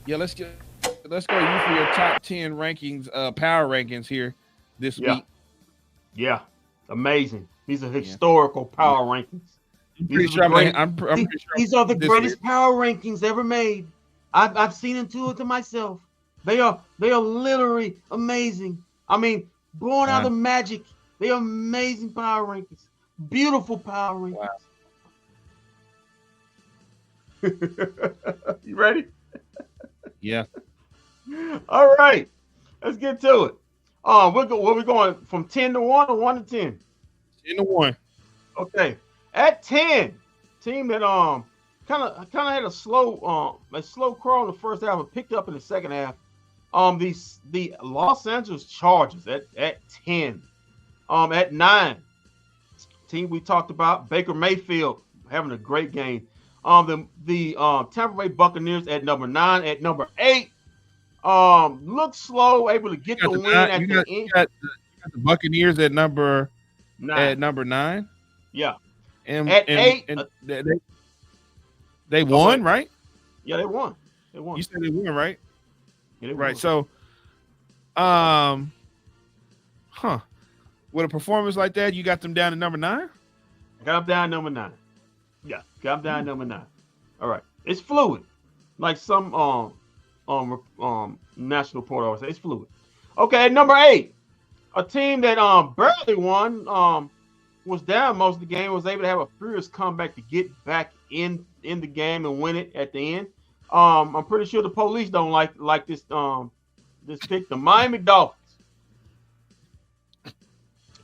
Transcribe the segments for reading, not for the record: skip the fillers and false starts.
Yeah, let's go you for your top 10 rankings, power rankings here this Yeah, week. yeah, amazing. These are Yeah, historical yeah. power rankings. I'm These pretty are the sure I'm gonna, great. I'm pretty sure I'm These are the this year. greatest power rankings ever made. I've seen them to it to myself. They are literally amazing. I mean, born out Wow, of magic. They are amazing power rankings. Beautiful power wow. rankings. You ready? Yeah, All right. Let's get to it. Where we going from 10 to 1 or 1 to 10? 10-1. Okay. At 10, team that kind of had a slow crawl in the first half and picked up in the second half. The Los Angeles Chargers at 10. At 9, team we talked about, Baker Mayfield having a great game. The Tampa Bay Buccaneers at number 9. At number 8, looked slow, able to You get got the the win nine. at the end. You got the Buccaneers at 9. number 9, Yeah. and At and 8, and they oh, go won, ahead. right? Yeah, they won. They You won. said they won, right? Yeah, they Right. won. So, um, huh? With a performance like that, you got them down to number 9. Got them down number 9. Yeah, got them down Hmm. number 9. All right. It's fluid. Like some national port always say, it's fluid. Okay, at number 8, a team that barely won, was down most of the game, was able to have a furious comeback to get back in the game and win it at the end. I'm pretty sure the police don't like this pick. The Miami Dolphins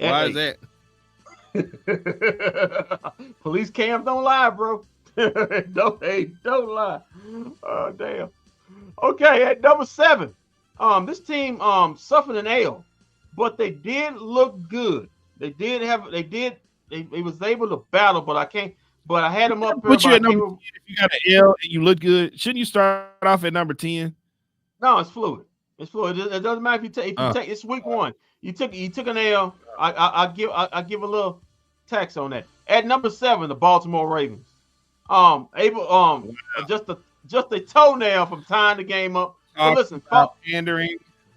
at Why is 8. that? Police cams don't lie, bro. Don't lie. Oh damn. Okay, at number 7, this team suffered an L, but they did look good. They was able to battle, but I can't. But I had them up there, Put but you I at can't. number 10 if you got an L and you look good. Shouldn't you start off at number 10? No, it's fluid. It's fluid. It doesn't matter if you Uh, take. It's week 1. You took an L. I give a little tax on that. At number 7, the Baltimore Ravens. Able just a toenail from tying the game up. But talk listen, about pandering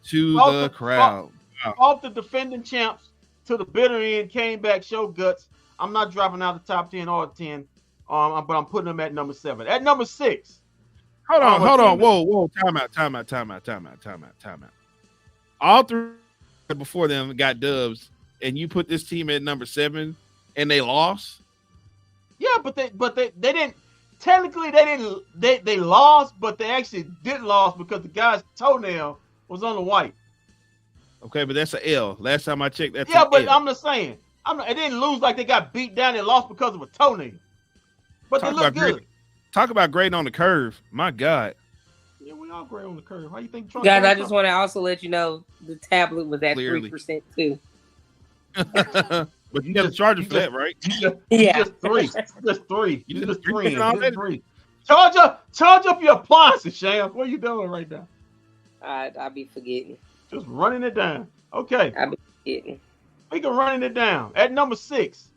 to fought the the fought, crowd. Wow. fought the defending champs to the bitter end. Came back, showed guts. I'm not dropping out the top 10 or 10. But I'm putting them at number 7. At number 6, a Hold on. team. Whoa. Time out. All three before them got dubs, and you put this team at number 7, and they lost. Yeah, but they didn't. Technically, they didn't. They lost, but they actually did lose because the guy's toenail was on the white. Okay, but that's an L. Last time I checked, that's Yeah, an but L. I'm just saying. It didn't lose like they got beat down and lost because of a toenail. But they Talk look about great. good. Talk about grading on the curve. My God. Yeah, we all gray on the curve. How you think Trump Guys, doing I just something? want to also let you know the tablet was at Clearly. 3% too. But you got a charger for that, right? Yeah. Just three. Just three. You You just just three. drinking Just already? three. Charge up your appliances, Sham. What are you doing right now? I be forgetting. Just running it down. Okay. I be forgetting. Speaking of running it down, at number 6,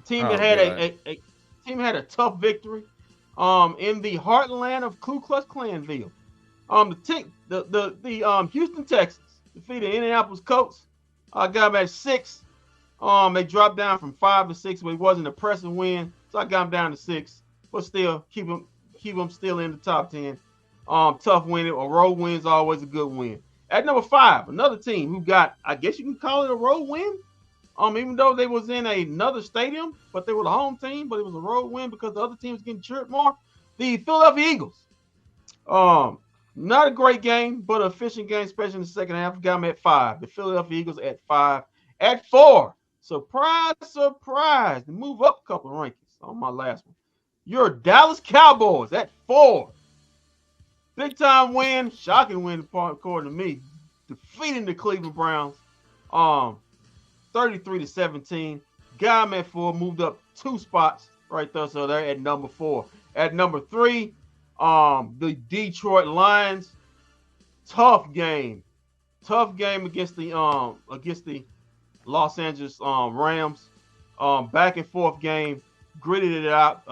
team that Oh had God. a team had a tough victory. In the heartland of Ku Klux Klanville. The Houston Texans defeated Indianapolis Colts. I got them at 6. They dropped down from 5 to 6, but it wasn't a pressing win, so I got them down to 6. But still, keep them still in the top 10. Tough win. A road win is always a good win. At number 5, another team who got, I guess you can call it a road win. Even though they was in another stadium, but they were the home team, but it was a road win because the other team was getting cheered more. The Philadelphia Eagles. Not a great game, but an efficient game, especially in the second half. Got them at 5. The Philadelphia Eagles at 5. At 4, surprise, surprise, to move up a couple of rankings on my last one. Your Dallas Cowboys at 4. Big time win, shocking win according to me, defeating the Cleveland Browns. 33-17. Got them at 4, moved up 2 spots right there, so they're at number 4. At number 3, the Detroit Lions. Tough game against the Los Angeles Rams. Back and forth game, gritted it out.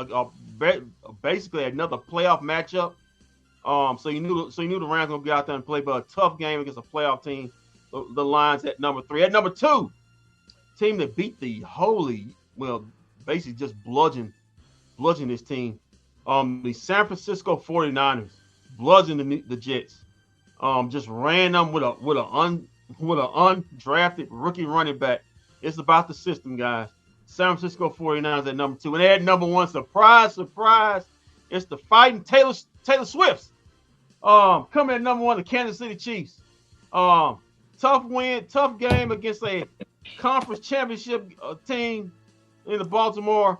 Basically another playoff matchup. So you knew the Rams gonna get out there and play, but a tough game against a playoff team. The Lions at number 3. At number 2, team that beat basically just bludgeon this team. The San Francisco 49ers bludgeoned the Jets. Just ran them with an undrafted rookie running back. It's about the system, guys. San Francisco 49ers at number 2. And they had number 1. Surprise. It's the fighting Taylor Swifts. Coming at number 1, the Kansas City Chiefs. Tough game against a conference championship team in the Baltimore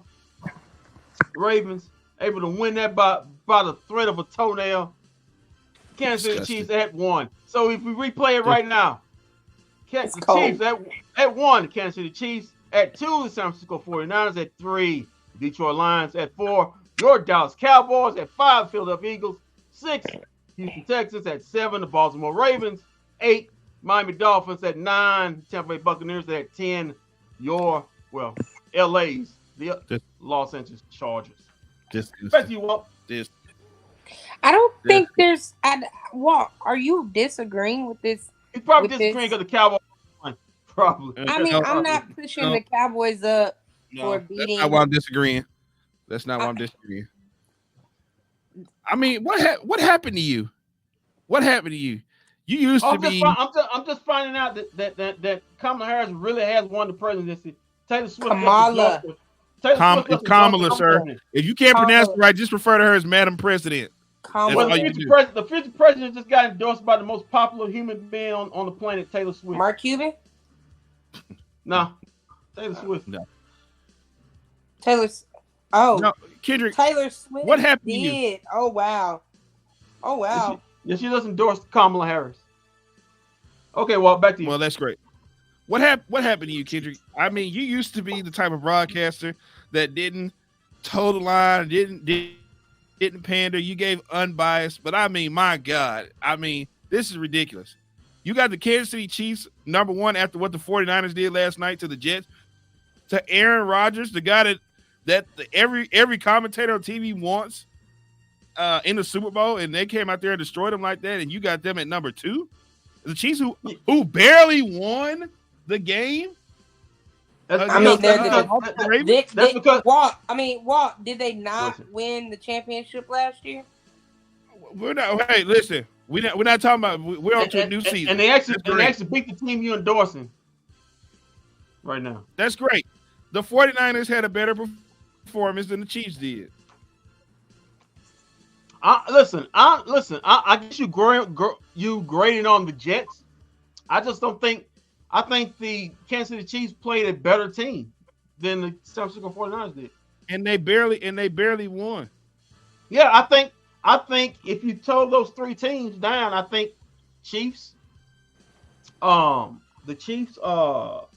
Ravens. Able to win that by the thread of a toenail. Kansas City Chiefs at 1. So if we replay it right now, Chiefs at 1, the Kansas City Chiefs. At 2, the San Francisco 49ers. At 3, Detroit Lions. At 4, your Dallas Cowboys. At 5, Philadelphia Eagles. 6, Houston Texans. At 7, the Baltimore Ravens. 8, Miami Dolphins. At 9, Tampa Bay Buccaneers. At 10, LA's, the Los Angeles Chargers. Back to you, Walt. I don't think there's. Walt, are you disagreeing with this? He's probably disagreeing because the Cowboys won. Probably. I mean, I'm not pushing the Cowboys up for beating. That's not why I'm disagreeing. That's not why I'm disagreeing. I mean, what happened to you? What happened to you? You used to be. I'm just finding out that Kamala Harris really has won the presidency. Taylor Swift. Kamala. It's Kamala, sir. If you can't pronounce it right, just refer to her as Madam President. Well, the future president just got endorsed by the most popular human being on the planet, Taylor Swift. Mark Cuban? No. Taylor Swift. No. Kendrick. Taylor Swift. What happened to you? Oh, wow. Yeah, she just endorsed Kamala Harris. Okay, well, back to you. Well, that's great. What happened to you, Kendrick? I mean, you used to be the type of broadcaster that didn't toe the line, didn't pander. You gave unbiased, but I mean, my God, this is ridiculous. You got the Kansas City Chiefs number 1 after what the 49ers did last night to the Jets, to Aaron Rodgers, the guy that every commentator on TV wants in the Super Bowl, and they came out there and destroyed them like that, and you got them at number 2. The Chiefs who barely won the game. Walt, did they not win the championship last year? We're not. Hey, listen, we're not talking about. We're on to a new season, and they actually beat the team you're endorsing right now. That's great. The 49ers had a better performance than the Chiefs did. Listen. I guess you grading on the Jets. I just don't think. I think the Kansas City Chiefs played a better team than the San Francisco 49ers did, and they barely won. Yeah, I think if you told those 3 teams down, I think Chiefs, the Chiefs, the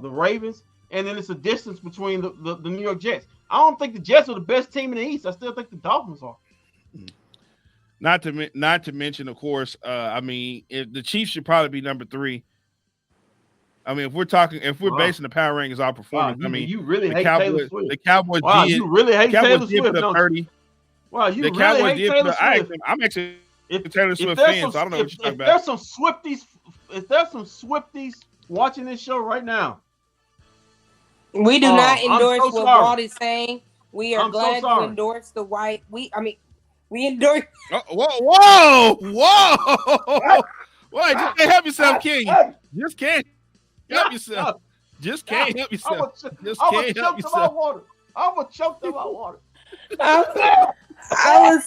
Ravens, and then it's a distance between the New York Jets. I don't think the Jets are the best team in the East. I still think the Dolphins are. Not to mention, of course, if the Chiefs should probably be number 3. I mean, if we're basing the power rankings off performance, you really hate Taylor Swift. The Cowboys did. You really hate Taylor Swift. 30. Wow, you really hate Taylor Swift. I'm actually a Taylor Swift fan, so I don't know what you're talking about. If there's some Swifties watching this show right now, we do not endorse what Walt is saying. We are glad to endorse the white. We endorse. Whoa! Wait, just can't help yourself, King. Just can't help yourself. Just can't help yourself. Just can't help yourself. I'm gonna choke them out water. I was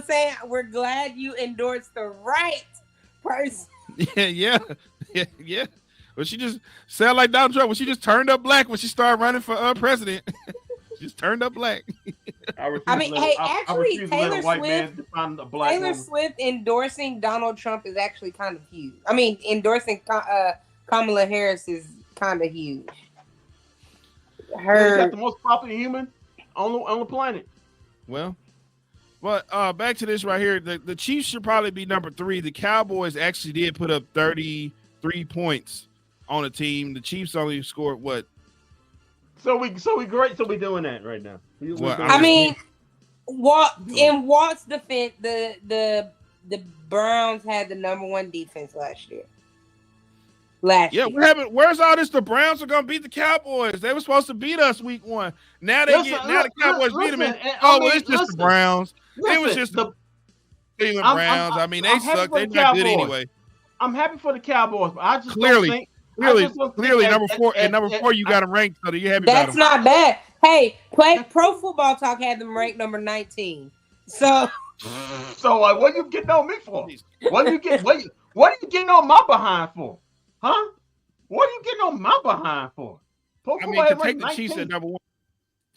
saying, we're glad you endorsed the right person. Yeah. But she just sound like Donald Trump when she just turned up black when she started running for president. She just turned up black. Taylor Swift endorsing Donald Trump is actually kind of huge. I mean, endorsing Kamala Harris is kind of huge. She's got the most popular human on the planet. Well, back to this right here. The Chiefs should probably be number 3. The Cowboys actually did put up 33 points on the team. The Chiefs only scored what? So we great. So we doing that right now. I mean, in Walt's defense, the Browns had the #1 defense last year. What happened? Where's all this? The Browns are gonna beat the Cowboys. They were supposed to beat us week 1. Now the Cowboys beat them. It's just the Browns. It was just the Cleveland Browns. I mean, they suck. They're not good anyway. I'm happy for the Cowboys, but I just clearly number 4 and number 4 you got them ranked, so you happy about them. That's not bad. Hey, Pro Football Talk had them ranked number 19. So what are you getting on me for? What are you getting on my behind for? Huh? What are you getting on my behind for? I mean, to take the Chiefs at number 1.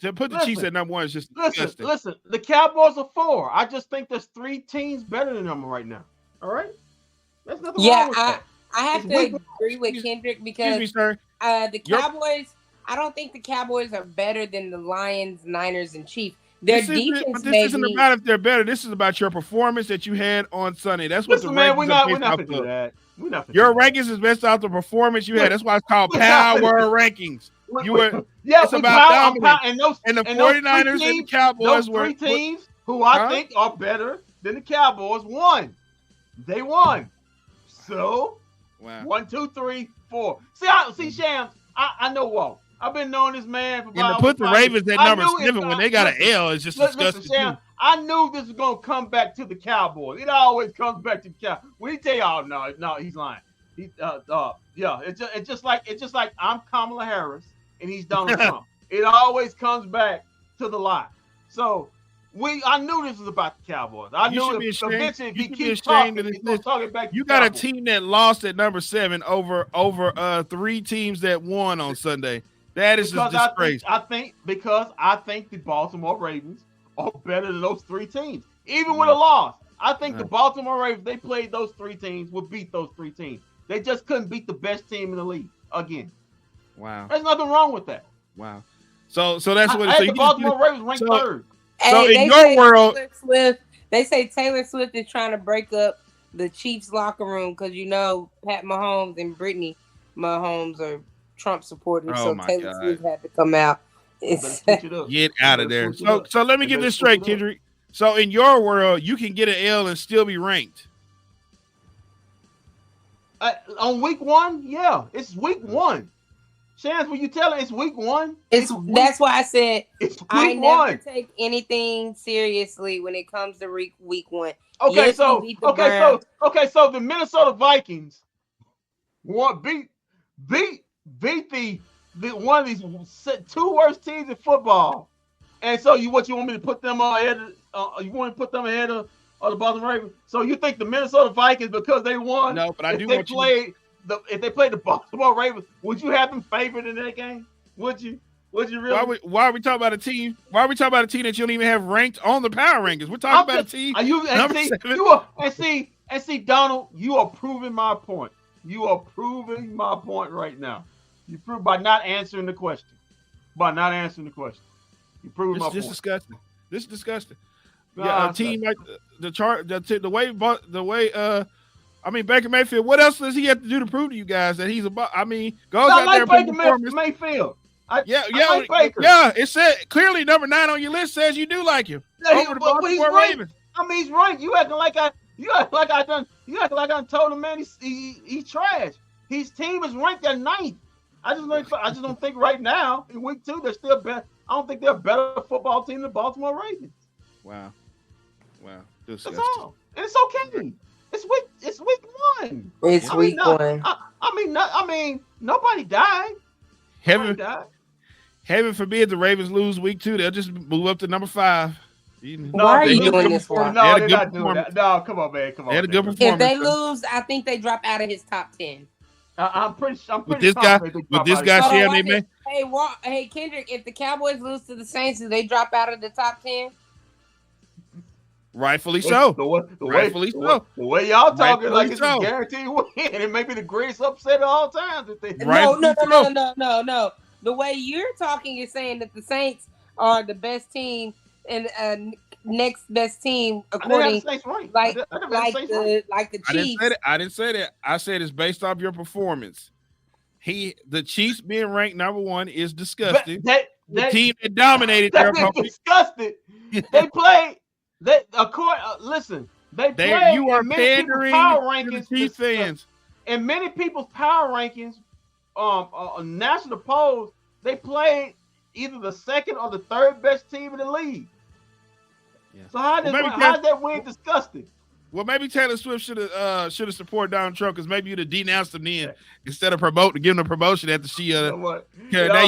To put the Chiefs at number 1 is just disgusting. Listen, the Cowboys are 4. I just think there's 3 teams better than them right now. All right? There's nothing wrong with that. I have to agree with Kendrick because the Cowboys, I don't think the Cowboys are better than the Lions, Niners, and Chiefs. Their defense isn't about if they're better. This is about your performance that you had on Sunday. That's what we're not going to do that. Your rankings is based off the performance you had. That's why it's called power rankings. It's about dominance. And the 49ers and the Cowboys were 3 teams who I think are better than the Cowboys won. They won. So, 1, 2, 3, 4. See, Shams, I know Walt. I've been knowing this man for about. And to put the Ravens at number 7 when they got an L is just disgusting. Shams, I knew this was going to come back to the Cowboys. It always comes back to the Cowboys. We tell y'all, no, he's lying. It's just like I'm Kamala Harris and he's Donald Trump. It always comes back to the lie. So I knew this was about the Cowboys. I knew eventually if he keeps talking, he's going to talk it back to you got a team that lost at number 7 over 3 teams that won on Sunday. That is a disgrace. I think the Baltimore Ravens are better than those 3 teams. Even with a loss, I think the Baltimore Ravens, they played those 3 teams, would beat those 3 teams. They just couldn't beat the best team in the league again. Wow. There's nothing wrong with that. Wow. So that's what the Baltimore Ravens ranked 3rd. So in your world, they say Taylor Swift is trying to break up the Chiefs locker room because Pat Mahomes and Brittany Mahomes are Trump supporters, so Taylor Swift had to come out. Get out of there. So let me get this straight, Kendrick. So in your world, you can get an L and still be ranked. On week 1, yeah, it's week 1. Chance, when you tell it's week 1, that's why I said I never 1. take anything seriously when it comes to week 1. Okay, so the Minnesota Vikings beat the one of these 2 worst teams in football, and so you want me to put them ahead? You want to put them ahead of the Baltimore Ravens? So you think the Minnesota Vikings, because they won? No, but if they played the Baltimore Ravens, would you have them favored in that game? Would you really? Why are we talking about a team? Why are we talking about a team that you don't even have ranked on the power rankings? We're talking about a team. See, Donald, you are proving my point. You are proving my point right now. You prove by not answering the question. You prove my point. This is disgusting. Yeah, a team like the way. I mean, Baker Mayfield. What else does he have to do to prove to you guys that he's about? I mean, Baker Mayfield. It said clearly number 9 on your list says you do like him over the Baltimore Ravens. I mean, he's right. You acting like I done told him, man, he's trash. His team is ranked at 9th. I just don't think right now in week 2 they're still better. I don't think they're a better football team than the Baltimore Ravens. Wow. That's all. And it's okay. It's week 1. It's week 1. I mean, nobody died. Heaven forbid the Ravens lose week 2. They'll just move up to number 5. Why are you doing this for? No, they're not doing that. No, come on, man. Come on. They had a good performance. If they lose, I think they drop out of his top 10. I'm pretty with this guy sharing their man. Hey, Kendrick, if the Cowboys lose to the Saints, do they drop out of the top 10? Rightfully so. Rightfully so. The way y'all talking like it's a guaranteed win, it may be the greatest upset of all times. No. The way you're talking is saying that the Saints are the best team and next best team according like the Chiefs. I didn't say that. I said it's based off your performance. The Chiefs being ranked number 1 is disgusting. the team that dominated their opponent. Disgusted. They played. Listen. They played. You are pandering to the Chiefs fans. In many people's power rankings, national polls, they played either the second or the third best team in the league. Yeah. So how is that win disgusting? Well, maybe Taylor Swift should have supported Donald Trump because maybe you'd have denounced him then instead of giving him a promotion after she You know what? Giving him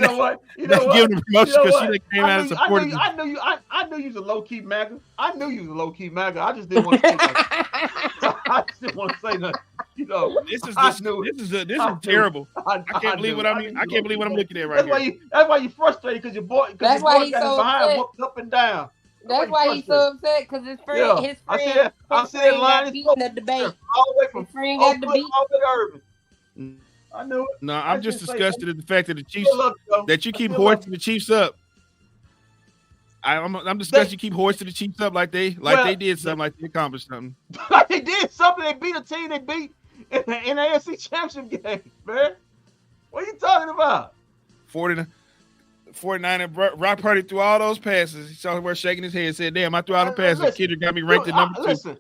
a promotion because she came out and supported him. I knew you was a low key MAGA. I just didn't want to say nothing. I just didn't want to say nothing. You know, this is terrible. I can't believe what I'm looking at right here. That's why you frustrated because your boy got his behind whooped up and down. That's why he's so upset because his friend got beat in the debate. All the way from friend got the beat. All the way to Urban. I knew it. No, I'm just disgusted at the fact that the Chiefs that you keep hoisting the Chiefs up. I'm disgusted you keep hoisting the Chiefs up like they did something, like they accomplished something. Like they did something. They beat a team they beat in the AFC Championship game, man. What are you talking about? 49 Brock Purdy threw all those passes. He saw him shaking his head and said, "Damn, I threw all the passes. Kendrick got me ranked at number 2. Listen,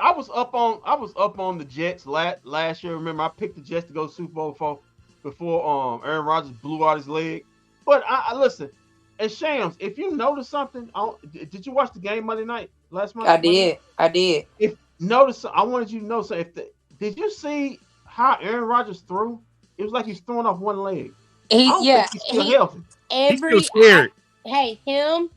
I was up on the Jets last year. Remember, I picked the Jets to go Super Bowl before Aaron Rodgers blew out his leg. But I listen, and Shams, if you notice something, did you watch the game Monday night last month? I did. I wanted you to know something. Did you see how Aaron Rodgers threw? It was like he's throwing off one leg. He's still healthy. He's still scared. Him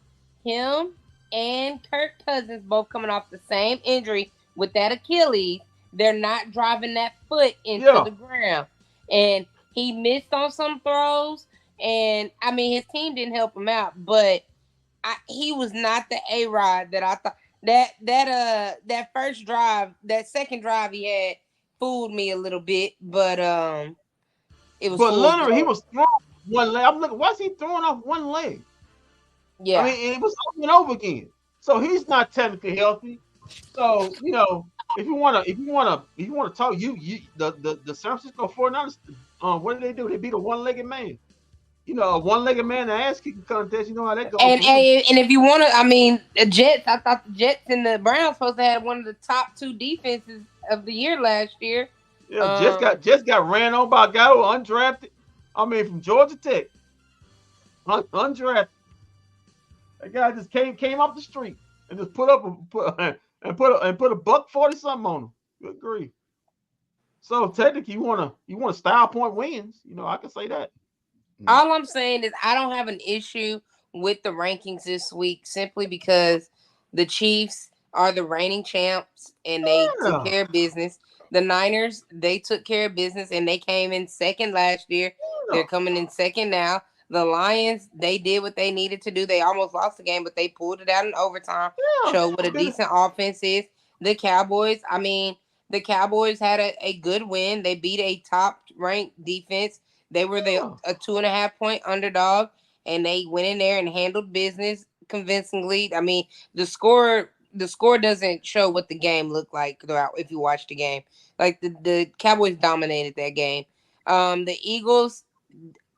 and Kirk Cousins both coming off the same injury with that Achilles. They're not driving that foot into the ground. And he missed on some throws. And I mean, his team didn't help him out, but he was not the A-Rod that I thought. That first drive, that second drive he had fooled me a little bit, but it was. But literally, he was throwing one leg. I'm looking. Why is he throwing off one leg? Yeah, I mean, it was over and over again. So he's not technically healthy. So if you wanna talk, the San Francisco 49ers, what did they do? They beat a one-legged man. A one-legged man in the ass kicking contest. You know how that goes. And if you want to, I mean, the Jets. I thought the Jets and the Browns supposed to have one of the top 2 defenses of the year last year. Yeah, just got ran on by a guy who undrafted. I mean, from Georgia Tech, undrafted. That guy just came off the street and just put a $140 something on him. Good grief. So technically, you want to style point wins. I can say that. All I'm saying is I don't have an issue with the rankings this week simply because the Chiefs are the reigning champs and they took care of business. The Niners, they took care of business and they came in second last year. They're coming in second now. The Lions, they did what they needed to do. They almost lost the game, but they pulled it out in overtime. Showed what a decent offense is. The Cowboys, the Cowboys had a good win. They beat a top-ranked defense. They were a 2.5-point underdog, and they went in there and handled business convincingly. I mean, the score doesn't show what the game looked like throughout if you watch the game. Like the Cowboys dominated that game. The Eagles,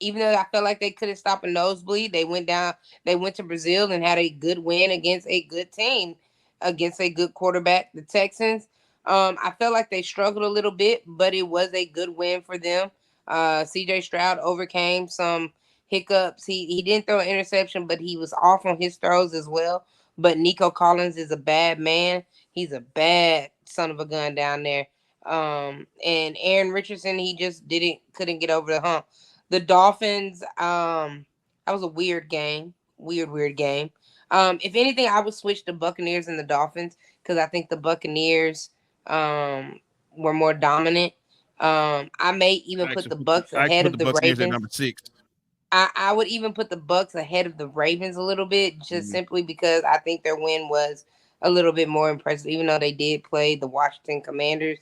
even though I felt like they could have stopped a nosebleed, they went to Brazil and had a good win against a good team, against a good quarterback. The Texans, I felt like they struggled a little bit, but it was a good win for them. CJ Stroud overcame some hiccups. He didn't throw an interception, but he was off on his throws as well. But Nico Collins is a bad man. He's a bad son of a gun down there. And Aaron Richardson, he just couldn't get over the hump. The Dolphins, that was a weird game. Weird game. If anything, I would switch the Buccaneers and the Dolphins because I think the Buccaneers were more dominant. I may even put the Bucs ahead of the Ravens. At number 6. I would even put the Bucs ahead of the Ravens a little bit, just simply because I think their win was a little bit more impressive, even though they did play the Washington Commanders.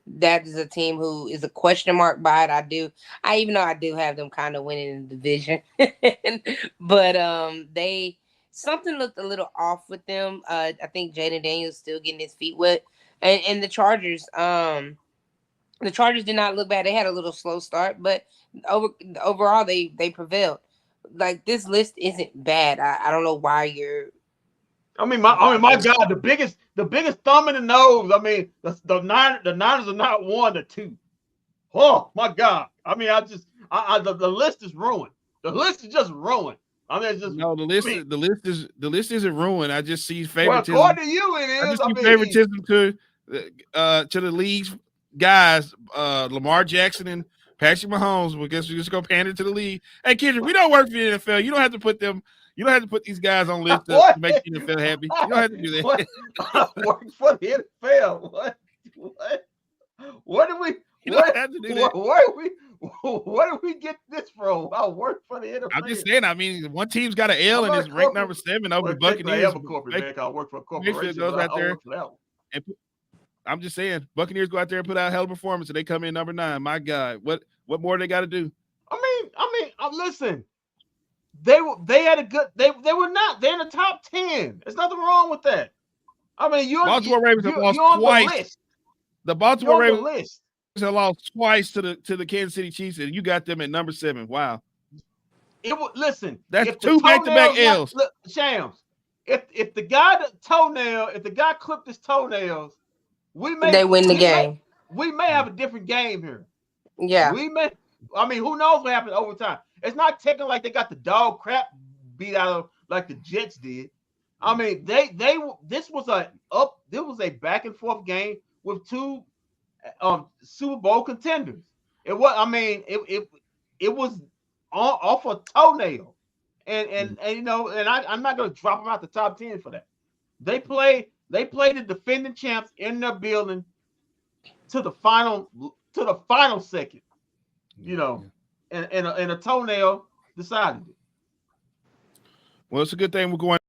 That is a team who is a question mark by it. Even though I do have them kind of winning in the division, but something looked a little off with them. I think Jaden Daniels still getting his feet wet, and the Chargers. The Chargers did not look bad. They had a little slow start, but overall they prevailed. Like this list isn't bad. I don't know why you're. My God, the biggest thumb in the nose. I mean, the Niners are not 1 or 2. Oh my God. I mean, the list is ruined. The list is just ruined. I mean, it's just no. The list isn't ruined. I just see favoritism. Well, according to you, it is. I just see favoritism to the league's guys, Lamar Jackson and Patrick Mahomes. We guess we just go pander to the league. Hey, Kendrick, we don't work for the NFL. You don't have to put them. You don't have to put these guys on lists to make the NFL happy. You don't have to do that. Work for the NFL. What do we? Where do we get this from? I work for the NFL. I'm just saying. I mean, one team's got an L and is ranked number 7 over the Buccaneers. I work for a corporation. Goes out there. I'm just saying, Buccaneers go out there and put out a hell of a performance, and they come in number 9. My God, what more they got to do? I mean, listen. They had a good. They were not. They're in the top 10. There's nothing wrong with that. I mean, Baltimore Ravens have lost twice. The Baltimore Ravens have lost twice to the Kansas City Chiefs, and you got them at number 7. Wow. Listen. That's 2 back-to-back L's. Look, Shams. If the guy clipped his toenails, they win the game. We may have a different game here. Yeah. I mean, who knows what happened over time? It's not taking like they got the dog crap beat out of like the Jets did. I mean, this was a back and forth game with 2 Super Bowl contenders. It was off a toenail, and I'm not going to drop them out the top 10 for that. They played the defending champs in their building to the final second, and a toenail decided it. Well, it's a good thing we're going